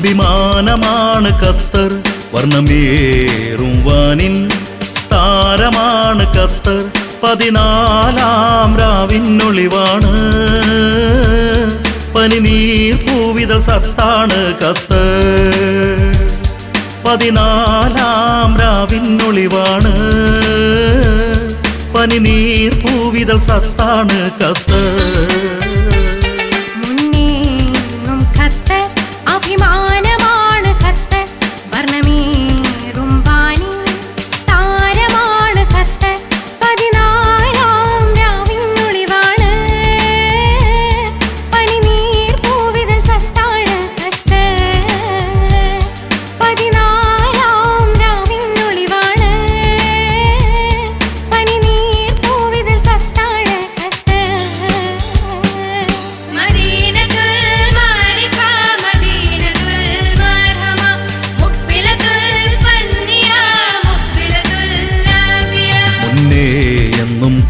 അഭിമാനമാണ് ഖത്തർ, വർണ്ണമേറും വാനിൻ താരമാണ് ഖത്തർ. 14-ാം രാവിനൊളിവാണ്, പനിനീർ പൂവിതൾ സത്താണ് ഖത്തർ. 14-ാം രാവിനൊളിവാണ്, പനിനീർ പൂവിതൾ സത്താണ് ഖത്തർ.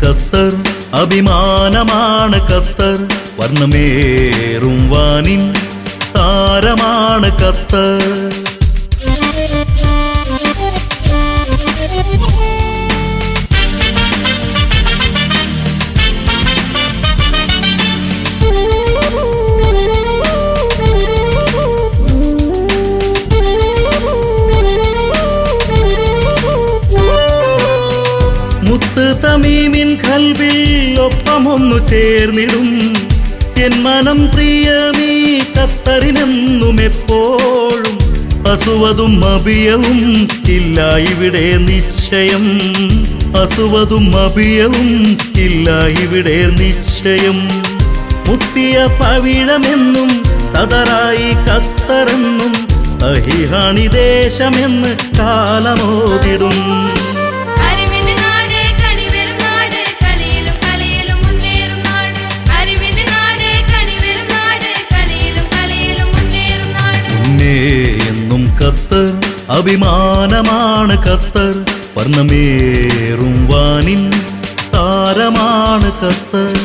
ഖത്തർ അഭിമാനമാണ് ഖത്തർ, വർണ്ണമേറും വാനിൻ താരമാണ് ഖത്തർ. മുത്ത് തമീമിൻ ഖൽബിൽ ഒപ്പമൊന്നു ചേർന്നിടും എൻ മനം പ്രിയമീ ഖത്തറിനെന്നും എപ്പോഴും. അസുവതും അഭിയവും ഇല്ല ഇവിടെ നിശ്ചയം, അസുവതും അഭിയവും ഇല്ല ഇവിടെ നിശ്ചയം. മുത്തിയ പവിഴമെന്നും സദറായി ഖത്തറെന്നും സഹിഹാണി ദേശമെന്ന് കാലമോതിടും. എന്നും ഖത്തർ അഭിമാനമാണ് ഖത്തർ, വർണ്ണമേറും വാനിൻ താരമാണ് ഖത്തർ.